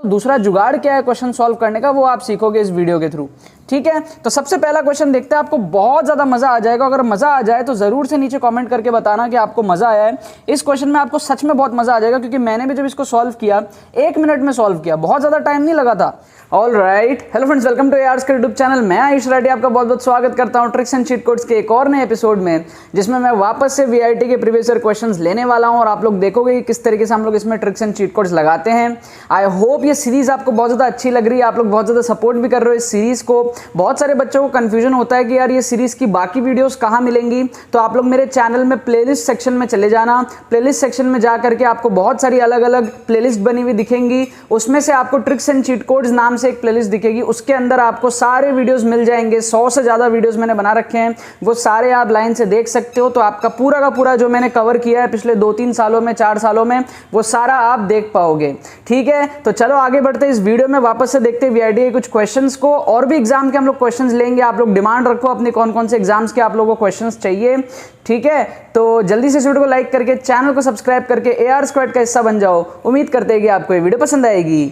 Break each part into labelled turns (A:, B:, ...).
A: दूसरा जुगाड़ क्या है क्वेश्चन सॉल्व करने का वो आप सीखोगे इस वीडियो के थ्रू। ठीक है, तो सबसे पहला क्वेश्चन देखते हैं, आपको बहुत ज्यादा मजा आ जाएगा। अगर मजा आ जाए तो जरूर से नीचे कमेंट करके बताना कि आपको मजा आया है। इस क्वेश्चन में आपको सच में बहुत मजा आ जाएगा, क्योंकि मैंने भी जब इसको सॉल्व किया 1 मिनट में सॉल्व किया, बहुत ज्यादा टाइम नहीं लगा था। All right, hello friends, welcome to ARS का यूट्यूब चैनल। मैं आयुष रेड्डी आपका बहुत बहुत स्वागत करता हूं ट्रिक्स एंड चीट कोड्स के एक और नए एपिसोड में, जिसमें मैं वापस से VIT के प्रीवियस ईयर क्वेश्चंस लेने वाला हूं और आप लोग देखोगे कि किस तरीके से हम लोग इसमें ट्रिक्स एंड चीट कोड्स लगाते हैं। आई होप ये सीरीज आपको बहुत ज्यादा अच्छी लग रही है, आप लोग बहुत ज्यादा सपोर्ट भी कर रहे हो इस सीरीज को। बहुत सारे बच्चों को कंफ्यूजन होता है कि यार ये सीरीज की बाकी वीडियोस कहाँ मिलेंगी, तो आप लोग मेरे चैनल में प्लेलिस्ट सेक्शन में चले जाना। प्लेलिस्ट सेक्शन में जा करके आपको बहुत सारी अलग अलग प्लेलिस्ट बनी हुई दिखेंगी, उसमें से आपको ट्रिक्स एंड चीट कोड्स नाम से एक प्लेलिस्ट दिखेगी, उसके अंदर आपको सारे वीडियोस मिल जाएंगे। 100 से ज्यादा वीडियोस मैंने बना रखे हैं, वो सारे आप लाइन से देख सकते हो। तो आपका पूरा का पूरा जो मैंने कवर किया है पिछले 2-3 सालों में, 4 सालों में, वो सारा आप देख पाओगे। ठीक है, तो चलो आगे बढ़ते हैं इस वीडियो में। वापस से देखते हैं VIT के कुछ क्वेश्चंस को, और भी एग्जाम के हम लोग क्वेश्चंस लेंगे। आप लोग डिमांड रखो अपने कौन कौन से एग्जाम्स के आप लोगों को क्वेश्चंस चाहिए। ठीक है, तो जल्दी से इस वीडियो को लाइक करके चैनल को सब्सक्राइब करके AR स्क्वाड का हिस्सा बन जाओ। उम्मीद करते हैं कि आपको ये वीडियो पसंद आएगी।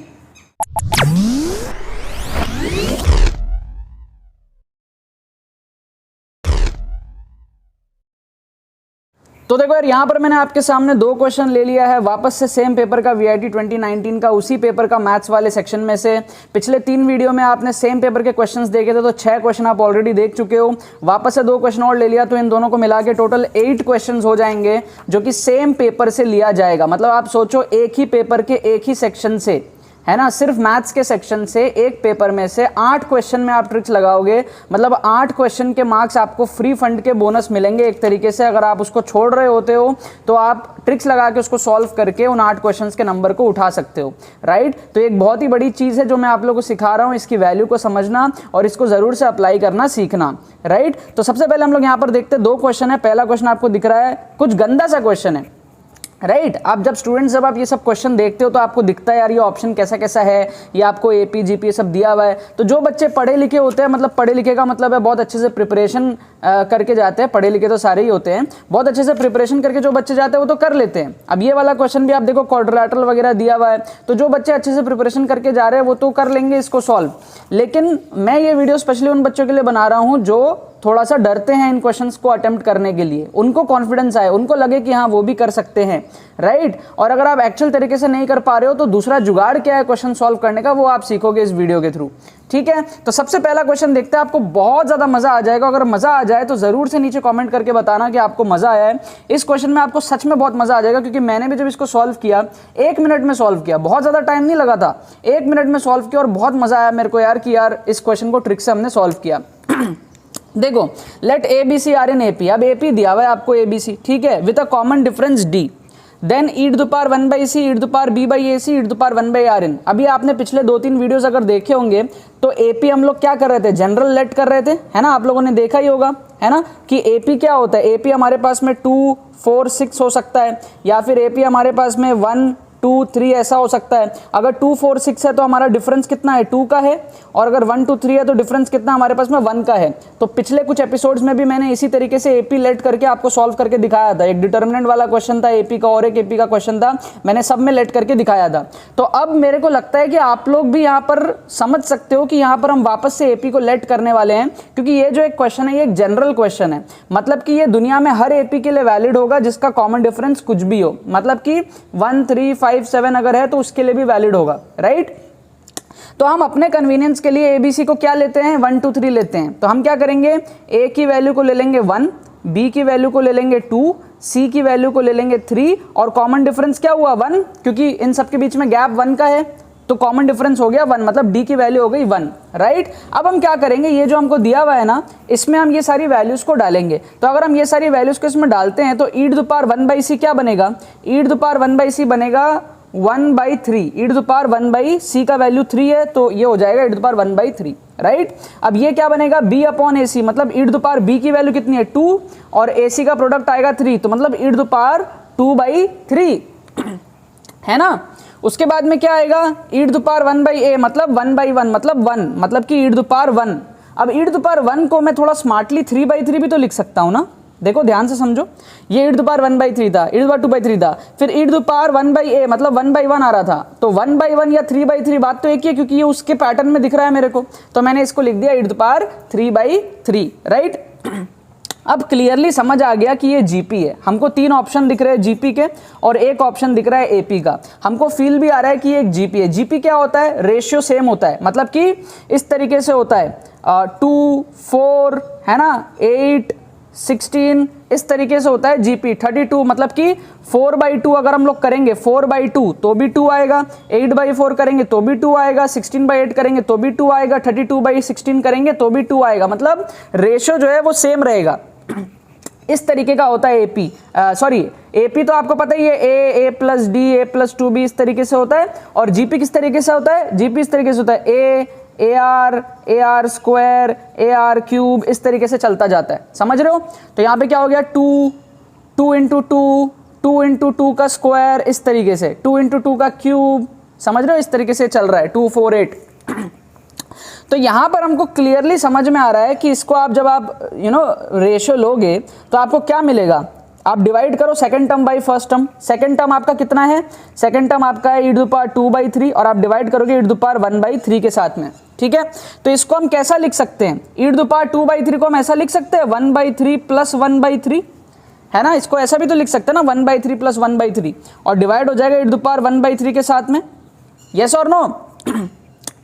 A: तो देखो यार, यहाँ पर मैंने आपके सामने 2 क्वेश्चन ले लिया है वापस से सेम पेपर का, VIT 2019 का, उसी पेपर का मैथ्स वाले सेक्शन में से। पिछले 3 वीडियो में आपने सेम पेपर के क्वेश्चंस देखे थे, तो 6 क्वेश्चन आप ऑलरेडी देख चुके हो। वापस से 2 क्वेश्चन और ले लिया, तो इन दोनों को मिला के टोटल 8 क्वेश्चन हो जाएंगे, जो कि सेम पेपर से लिया जाएगा। मतलब आप सोचो, एक ही पेपर के एक ही सेक्शन से, है ना, सिर्फ मैथ्स के सेक्शन से एक पेपर में से 8 क्वेश्चन में आप ट्रिक्स लगाओगे। मतलब 8 क्वेश्चन के मार्क्स आपको फ्री फंड के बोनस मिलेंगे एक तरीके से। अगर आप उसको छोड़ रहे होते हो तो आप ट्रिक्स लगा के उसको सॉल्व करके उन 8 क्वेश्चंस के नंबर को उठा सकते हो। राइट, तो एक बहुत ही बड़ी चीज है जो मैं आप लोगों को सिखा रहा हूं, इसकी वैल्यू को समझना और इसको जरूर से अप्लाई करना सीखना। राइट, तो सबसे पहले हम लोग यहाँ पर देखते हैं 2 क्वेश्चन है। पहला क्वेश्चन आपको दिख रहा है, कुछ गंदा सा क्वेश्चन है। राइट, आप जब स्टूडेंट्स जब आप ये सब क्वेश्चन देखते हो तो आपको दिखता है यार ये ऑप्शन कैसा कैसा है, ये आपको AP GP सब दिया हुआ है। तो जो बच्चे पढ़े लिखे होते हैं, मतलब पढ़े लिखे का मतलब है बहुत अच्छे से प्रिपरेशन करके जाते हैं, पढ़े लिखे तो सारे ही होते हैं, बहुत अच्छे से प्रिपरेशन करके जो बच्चे जाते हैं वो तो कर लेते हैं। अब ये वाला क्वेश्चन भी आप देखो, क्वाड्रिलेटरल वगैरह दिया हुआ है, तो जो बच्चे अच्छे से प्रिपरेशन करके जा रहे हैं वो तो कर लेंगे इसको सॉल्व। लेकिन मैं ये वीडियो स्पेशली उन बच्चों के लिए बना रहा हूँ जो थोड़ा सा डरते हैं इन क्वेश्चंस को अटेम्प्ट करने के लिए, उनको कॉन्फिडेंस आए, उनको लगे कि हाँ वो भी कर सकते हैं। राइट, और अगर आप एक्चुअल तरीके से नहीं कर पा रहे हो तो दूसरा जुगाड़ क्या है क्वेश्चन सॉल्व करने का, वो आप सीखोगे इस वीडियो के थ्रू। ठीक है, तो सबसे पहला क्वेश्चन देखते हैं, आपको बहुत ज्यादा मजा आ जाएगा। अगर मजा आ जाए तो जरूर से नीचे कमेंट करके बताना कि आपको मजा आया है। इस क्वेश्चन में आपको सच में बहुत मजा आ जाएगा, क्योंकि मैंने भी जब इसको सॉल्व किया 1 मिनट में सॉल्व किया, बहुत ज्यादा टाइम नहीं लगा था, 1 मिनट में सॉल्व किया और बहुत मजा आया मेरे को यार कि यार इस क्वेश्चन को ट्रिक से हमने सॉल्व किया। देखो, let ABC are in AP। अब AP दिया हुआ है आपको ABC, ठीक है, with a common difference D, then e⁻1/c, e⁻b/ac, e⁻1/rn। अभी आपने पिछले 2-3 वीडियोस अगर देखे होंगे तो AP हम लोग क्या कर रहे थे, जनरल लेट कर रहे थे, है ना, आप लोगों ने देखा ही होगा, है ना, कि AP क्या होता है। AP हमारे पास में 2, 4, 6 हो सकता है, या फिर AP हमारे पास में 1, 2, 3 ऐसा हो सकता है। अगर 2, 4, 6 है तो हमारा डिफरेंस कितना है, 2 का है, और अगर 1, 2, 3 है तो डिफरेंस कितना हमारे पास में 1 का है। तो पिछले कुछ एपिसोड्स में भी मैंने इसी तरीके से AP लेट करके आपको सॉल्व करके दिखाया था। एक डिटर्मिनेंट वाला क्वेश्चन था AP का और एक AP का क्वेश्चन था, मैंने सब में लेट करके दिखाया था। तो अब मेरे को लगता है कि आप लोग भी यहाँ पर समझ सकते हो कि यहाँ पर हम वापस से AP को लेट करने वाले हैं, क्योंकि ये जो एक क्वेश्चन है ये एक जनरल क्वेश्चन है। मतलब कि ये दुनिया में हर AP के लिए वैलिड होगा जिसका कॉमन डिफरेंस कुछ भी हो, मतलब कि 1, 3, 5, 7 अगर है तो उसके लिए भी वैलिड होगा। राइट, तो हम अपने कन्वीनियंस के लिए ABC को क्या लेते हैं, 1, 2, 3 लेते हैं। तो हम क्या करेंगे, A की वैल्यू को ले लेंगे 1, B की वैल्यू को ले लेंगे 2, C की वैल्यू को ले लेंगे 3, और कॉमन डिफरेंस क्या हुआ 1, क्योंकि इन सबके बीच में गैप 1 का है, तो कॉमन डिफरेंस हो गया 1, मतलब D की वैल्यू हो गई 1। राइट, अब हम क्या करेंगे, ये जो हमको दिया हुआ है ना, इसमें हम ये सारी वैल्यूज को डालेंगे। तो अगर हम ये सारी वैल्यूज को इसमें डालते हैं तो e⁻1/c क्या बनेगा, e⁻1/c बनेगा 1/3, e⁻1/c का वैल्यू 3 है तो ये हो जाएगा e⁻1/3। राइट, अब ये क्या बनेगा, b/ac, मतलब e⁻b की वैल्यू कितनी है 2, और ac का प्रोडक्ट आएगा 3, तो मतलब e⁻2/3 है ना। उसके बाद में क्या आएगा, e⁻1/a, मतलब 1/1, मतलब 1, मतलब कि e⁻1। अब e⁻1 को मैं थोड़ा स्मार्टली 3/3 भी तो लिख सकता हूं ना, देखो ध्यान से समझो, ये e⁻1/3 था, e⁻2/3 था, फिर e⁻1/a मतलब 1/1 आ रहा था, तो 1/1 या 3/3 बात तो एक ही है, क्योंकि ये उसके पैटर्न में दिख रहा है मेरे को, तो मैंने इसको लिख दिया e⁻3/3, राइट। अब क्लियरली समझ आ गया कि ये जीपी है, हमको 3 ऑप्शन दिख रहे हैं जीपी के और एक ऑप्शन दिख रहा है एपी का, हमको फील भी आ रहा है कि ये एक जीपी है। जीपी क्या होता है, रेशियो सेम होता है, मतलब कि इस तरीके से होता है 2 4 है ना, 8 16 इस तरीके से होता है जीपी। 32 मतलब कि 4/2 अगर हम लोग करेंगे 4/2 तो भी 2 आएगा, 8/4 करेंगे तो भी 2 आएगा, 16/8 करेंगे तो भी 2 आएगा, 32/16 करेंगे तो भी 2 आएगा, मतलब रेशियो जो है वो सेम रहेगा। इस तरीके का होता है एपी, सॉरी एपी तो आपको पता ही है, A plus D A plus 2b इस तरीके से होता है, और जीपी किस तरीके से होता है, जीपी इस तरीके से होता है A R square A R cube इस तरीके से चलता जाता है, समझ रहे हो। तो यहाँ पे क्या हो गया 2 इंटू 2 इंटू 2 का स्क्वायर इस तरीके से, 2 इंटू 2 का क्यूब, समझ रहे हो, इस तरीके से चल रहा है 2 4 8। तो यहाँ पर हमको क्लियरली समझ में आ रहा है कि इसको आप जब आप रेशियो लोगे तो आपको क्या मिलेगा, आप डिवाइड करो second term by first term, second term आपका कितना है, सेकंड टर्म आपका है e⁻2/3 और आप डिवाइड करोगे e⁻1/3 के साथ में, ठीक है। तो इसको हम कैसा लिख सकते हैं, e⁻2/3 को हम ऐसा लिख सकते हैं 1/3 प्लस 1/3, है ना, इसको ऐसा भी तो लिख सकते हैं ना 1/3 प्लस 1/3 और डिवाइड हो जाएगा e⁻1/3 के साथ में, यस और नो।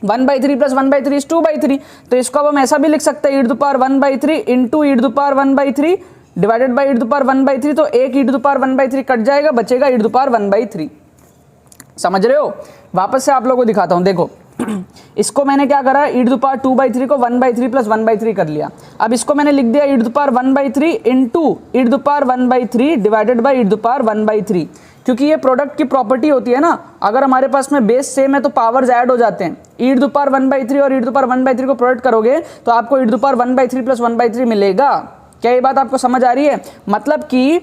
A: 1/3 प्लस 1/3 इज 2/3, तो इसको अब हम ऐसा भी लिख सकते हैं e⁻1/3 into e⁻1/3 divided by e⁻1/3, तो एक e⁻1/3 कट जाएगा, बचेगा e⁻1/3, समझ रहे हो। वापस से आप लोगों को दिखाता हूं, देखो इसको मैंने क्या करा, e⁻2/3 को 1/3 प्लस 1/3 कर लिया, अब इसको मैंने लिख दिया e⁻1/3 into e⁻1/3 divided by e⁻1/3, क्योंकि ये प्रोडक्ट की प्रॉपर्टी होती है ना, अगर हमारे पास में बेस सेम है तो पावर्स ऐड हो जाते हैं, e⁻1/3 और e⁻1/3 को प्रोडक्ट करोगे तो आपको e⁻1/3 प्लस 1/3 मिलेगा। क्या ये बात आपको समझ आ रही है, मतलब कि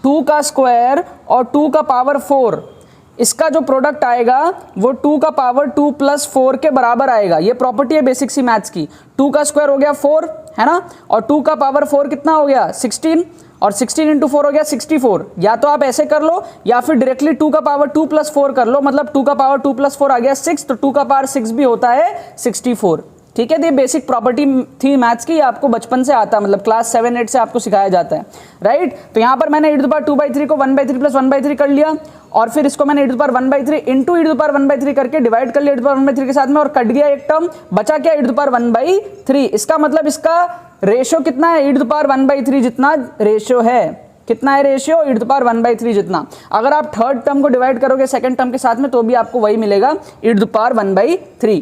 A: 2 का स्क्वायर और 2 का पावर 4 इसका जो प्रोडक्ट आएगा वो 2 का पावर 2 प्लस 4 के बराबर आएगा, ये प्रॉपर्टी है बेसिक सी मैथ्स की। 2 का स्क्वायर हो गया 4 है ना, और 2 का पावर 4 कितना हो गया 16, और 16 इंटू 4 हो गया 64, या तो आप ऐसे कर लो या फिर डायरेक्टली 2 का पावर 2 प्लस 4 कर लो, मतलब 2 का पावर 2 प्लस 4 आ गया 6, तो 2 का पावर 6 भी होता है 64, ठीक है। ये बेसिक प्रॉपर्टी थी मैथ्स की, आपको बचपन से आता है, मतलब क्लास 7 8 से आपको सिखाया जाता है, राइट। तो यहाँ पर मैंने e⁻2/3 को 1/3 प्लस 1/3 कर लिया, और फिर इसको मैंने e⁻1/3 इंटू e⁻1/3 करके डिवाइड कर लिया e⁻1/3 के साथ में, और कट गया एक टर्म, बचा क्या e⁻1/3, इसका मतलब इसका रेशियो कितना है, e⁻1/3 जितना रेशियो है, कितना है रेशियो e⁻1/3 जितना। अगर आप थर्ड टर्म को डिवाइड करोगे सेकंड टर्म के साथ में तो भी आपको वही मिलेगा e⁻1/3।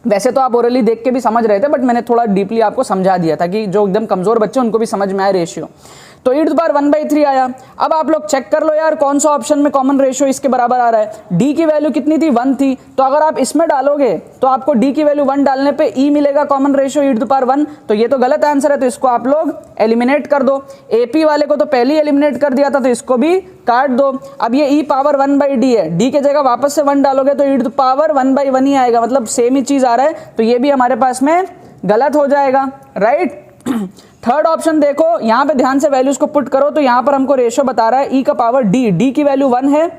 A: वैसे तो आप ओरली देख के भी समझ रहे थे, बट मैंने थोड़ा डीपली आपको समझा दिया था कि जो एकदम कमजोर बच्चे उनको भी समझ में आए रेशियो। तो e⁻1/3 आया। अब आप लोग चेक कर लो यार कौन सा ऑप्शन में कॉमन रेशियो इसके बराबर आ रहा है। d की वैल्यू कितनी थी 1 थी, तो अगर आप इसमें डालोगे तो आपको d की वैल्यू 1 डालने पे e मिलेगा कॉमन रेशियो e⁻1, तो ये तो गलत आंसर है, तो इसको आप लोग एलिमिनेट कर दो। AP वाले को तो पहले ही एलिमिनेट कर दिया था, तो इसको भी काट दो। अब ये e पावर 1/d है, d के जगह वापस से 1 डालोगे तो e पावर 1/1 ही आएगा, मतलब सेम ही चीज आ रहा है, तो ये भी हमारे पास में गलत हो जाएगा, राइट। थर्ड ऑप्शन देखो, यहाँ पे ध्यान से वैल्यूज को पुट करो, तो यहाँ पर हमको रेशियो बता रहा है e का पावर d की वैल्यू 1 है,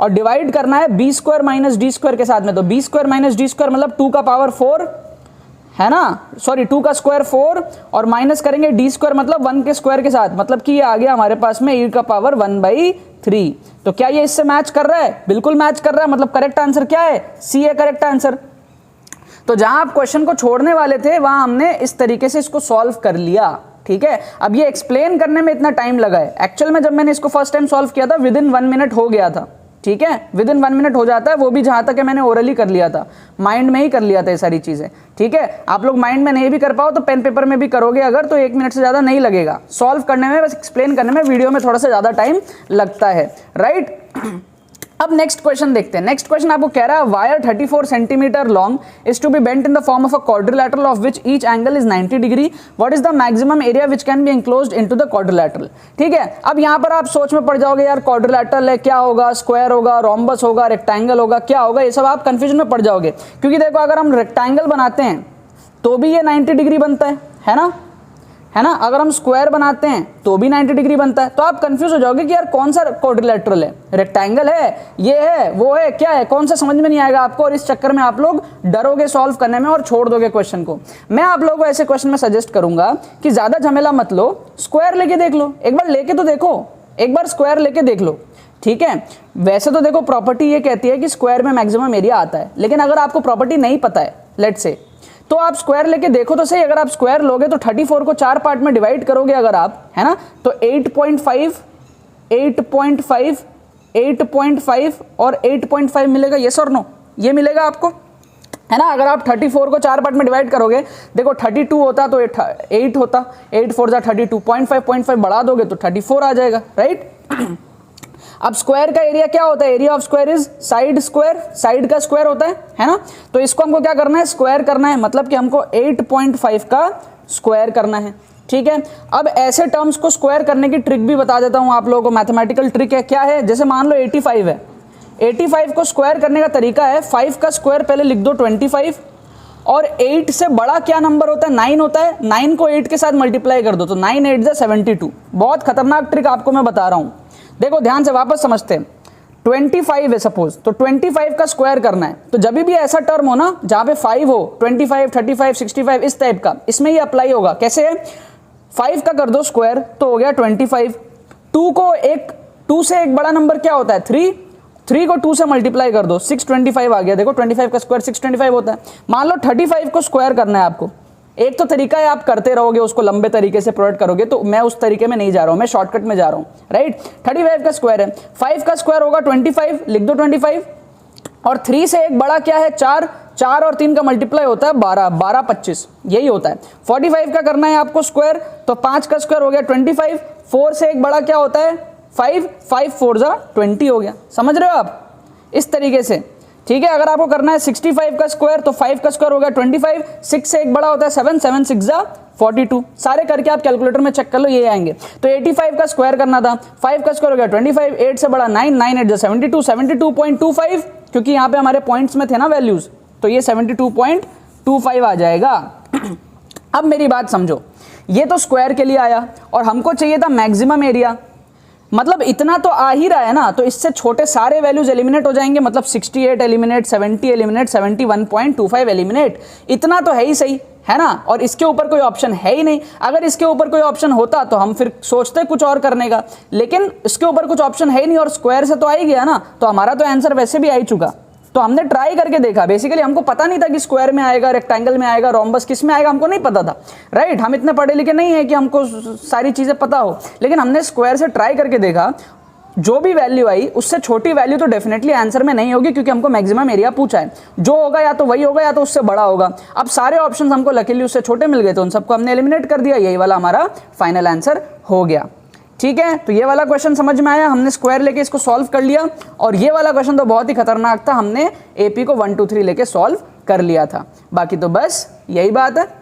A: और डिवाइड करना है b² माइनस d² के साथ में, तो b² माइनस d² मतलब 2 का पावर 4 है ना, सॉरी 2 का स्क्वायर 4, और माइनस करेंगे d² मतलब 1 के स्क्वायर के साथ, मतलब कि ये आ गया हमारे पास में e का पावर 1/3। तो क्या ये इससे मैच कर रहा है, बिल्कुल मैच कर रहा है, मतलब करेक्ट आंसर क्या है, सी है करेक्ट आंसर। तो जहां आप क्वेश्चन को छोड़ने वाले थे वहां हमने इस तरीके से इसको सॉल्व कर लिया, ठीक है। अब ये एक्सप्लेन करने में इतना टाइम लगा है, एक्चुअल में जब मैंने इसको फर्स्ट टाइम सॉल्व किया था विद इन 1 मिनट हो गया था, ठीक है, विद इन 1 मिनट हो जाता है, वो भी जहां तक है मैंने ओरली कर लिया था, माइंड में ही कर लिया था ये सारी चीजें, ठीक है। आप लोग माइंड में नहीं भी कर पाओ तो पेन पेपर में भी करोगे अगर, तो 1 मिनट से ज्यादा नहीं लगेगा सॉल्व करने में, बस एक्सप्लेन करने में वीडियो में थोड़ा सा ज्यादा टाइम लगता है, राइट। अब नेक्स्ट क्वेश्चन देखते हैं। नेक्स्ट क्वेश्चन आपको कह रहा है wire 34 centimetre long is to be bent in the form of a quadrilateral of which each angle is 90 degree, what is the maximum area which can be enclosed into the quadrilateral, ठीक है। अब यहाँ पर आप सोच में पड़ जाओगे यार क्वाड्रिलैटरल है, क्या होगा, स्क्वायर होगा, रोम्बस होगा, रेक्टेंगल होगा, क्या होगा, ये सब आप कंफ्यूजन में पड़ जाओगे, क्योंकि देखो अगर हम रेक्टेंगल बनाते हैं तो भी ये 90 डिग्री बनता है ना, है ना। अगर हम स्क्वायर बनाते हैं तो भी 90 डिग्री बनता है। तो आप कंफ्यूज हो जाओगे कि यार कौन सा क्वाड्रिलेटरल है, रेक्टेंगल है, ये है, वो है, क्या है, कौन सा समझ में नहीं आएगा आपको, और इस चक्कर में आप लोग डरोगे सॉल्व करने में और छोड़ दोगे क्वेश्चन को। मैं आप लोगों को ऐसे क्वेश्चन में सजेस्ट करूंगा कि ज्यादा झमेला मत लो, स्क्वायर लेके देख लो, एक बार लेके तो देखो, एक बार स्क्वायर लेके देख लो, ठीक है। वैसे तो देखो प्रॉपर्टी ये कहती है कि स्क्वायर में मैक्सिमम एरिया आता है, लेकिन अगर आपको प्रॉपर्टी नहीं पता है लेट्स से, तो आप स्क्वायर लेके देखो तो सही। अगर आप स्क्वायर लोगे तो 34 को 4 पार्ट में डिवाइड करोगे अगर आप, है ना, तो 8.5 और 8.5 मिलेगा, यस और नो, ये मिलेगा आपको, है ना। अगर आप 34 को 4 पार्ट में डिवाइड करोगे, देखो 32 होता तो 8 होता, 8 4 जा 32, 0.5 बढ़ा दोगे तो 34 आ जाएगा, राइट। अब स्क्वायर का एरिया क्या होता है, area of square is side square, side का स्क्वायर होता है ना। तो इसको हमको क्या करना है, स्क्वायर करना है, मतलब कि हमको 8.5 का स्क्वायर करना है, ठीक है। अब ऐसे टर्म्स को स्क्वायर करने की ट्रिक भी बता देता हूं आप लोगों को, मैथमेटिकल ट्रिक है, क्या है, जैसे मान लो 85 है, 85 को स्क्वायर करने का तरीका है, 5 का स्क्वायर पहले लिख दो 25, और 8 से बड़ा क्या नंबर होता है, 9 होता है, 9 को 8 के साथ मल्टीप्लाई कर दो तो 9 8 जा 72। बहुत खतरनाक ट्रिक आपको मैं बता रहा हूं, देखो ध्यान से वापस समझते हैं। 25 है सपोज, तो 25 का स्क्वायर करना है, तो जब भी ऐसा टर्म हो ना जहां पे 5 हो, 25 35 65 इस टाइप का, इसमें ये अप्लाई होगा। कैसे है, 5 का कर दो स्क्वायर तो हो गया 25, 2 से एक बड़ा नंबर क्या होता है 3 को 2 से मल्टीप्लाई कर दो 625 आ गया। देखो 25 का स्क्वायर 625 होता है। मान लो 35 को स्क्वायर करना है आपको, एक तो तरीका है आप करते रहोगे उसको लंबे तरीके से प्रोवाइड करोगे, तो मैं उस तरीके में नहीं जा रहा हूं, मैं शॉर्टकट में जा रहा हूं, राइट। 35 का स्क्वायर है, 5 का स्क्वायर होगा 25, लिख दो 25, और 3 से एक बड़ा क्या है 4 और 3 का मल्टीप्लाई होता है 12 25, यही होता है। 45 का करना है आपको स्क्वायर, तो 5 का स्क्वायर हो गया 25, 4 से एक बड़ा क्या होता है 5 4 जा 20 हो गया। समझ रहे हो आप, इस तरीके से, ठीक है। अगर आपको करना है 65 का स्क्वायर, तो 5 का स्क्वायर हो गया 25, 6 से एक बड़ा होता है 7 6 जा 42, सारे करके आप कैलकुलेटर में चेक कर लो, ये आएंगे। तो 85 का स्क्वायर करना था, 5 का स्क्वायर हो गया 25, 8 से बड़ा 9 8 जा 72, 72.25, क्योंकि यहाँ पे हमारे पॉइंट्स में थे ना वैल्यूज, तो ये 72.25 आ जाएगा। अब मेरी बात समझो, ये तो स्क्वायर के लिए आया, और हमको चाहिए था मैक्सिमम एरिया, मतलब इतना तो आ ही रहा है ना, तो इससे छोटे सारे वैल्यूज एलिमिनेट हो जाएंगे, मतलब 68 एलिमिनेट, 70 एलिमिनेट, 71.25 एलिमिनेट, इतना तो है ही सही, है ना। और इसके ऊपर कोई ऑप्शन है ही नहीं। अगर इसके ऊपर कोई ऑप्शन होता तो हम फिर सोचते कुछ और करने का, लेकिन इसके ऊपर कुछ ऑप्शन है ही नहीं, और स्क्वायर से तो आ ही गया ना, तो हमारा तो आंसर वैसे भी आ ही चुका। तो हमने ट्राई करके देखा, बेसिकली हमको पता नहीं था कि स्क्वायर में आएगा, रेक्टेंगल में आएगा, रोम्बस किस में आएगा, हमको नहीं पता था, राइट। हम इतने पढ़े लिखे नहीं है कि हमको सारी चीजें पता हो, लेकिन हमने स्क्वायर से ट्राई करके देखा, जो भी वैल्यू आई उससे छोटी वैल्यू तो डेफिनेटली आंसर में नहीं होगी, क्योंकि हमको मैक्सिमम एरिया पूछा है, जो होगा या तो वही होगा या तो उससे बड़ा होगा। अब सारे ऑप्शंस हमको लकीली उससे छोटे मिल गए, तो उन सबको हमने एलिमिनेट कर दिया, यही वाला हमारा फाइनल आंसर हो गया, ठीक है। तो ये वाला क्वेश्चन समझ में आया, हमने स्क्वायर लेके इसको सॉल्व कर लिया, और ये वाला क्वेश्चन तो बहुत ही खतरनाक था, हमने एपी को 1 2 3 लेके सॉल्व कर लिया था। बाकी तो बस यही बात है।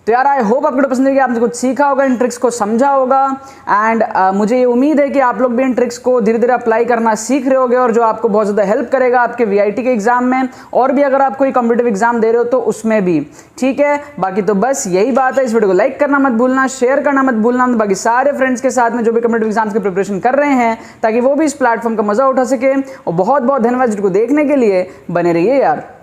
A: तो यार आई होप आपको पसंद है कि आपने कुछ सीखा होगा, इन ट्रिक्स को समझा होगा, एंड मुझे ये उम्मीद है कि आप लोग भी इन ट्रिक्स को धीरे धीरे अप्लाई करना सीख रहे होगे, और जो आपको बहुत ज़्यादा हेल्प करेगा आपके वीआईटी के एग्जाम में, और भी अगर आप कोई कॉम्पिटिटिव एग्जाम दे रहे हो तो उसमें भी, ठीक है। बाकी तो बस यही बात है, इस वीडियो को लाइक करना मत भूलना, शेयर करना मत भूलना बाकी सारे फ्रेंड्स के साथ में जो भी कॉम्पिटिटिव एग्जाम्स की प्रिपरेशन कर रहे हैं, ताकि वो भी इस प्लेटफॉर्म का मजा उठा सके। और बहुत बहुत धन्यवाद वीडियो को देखने के लिए, बने रहिए यार।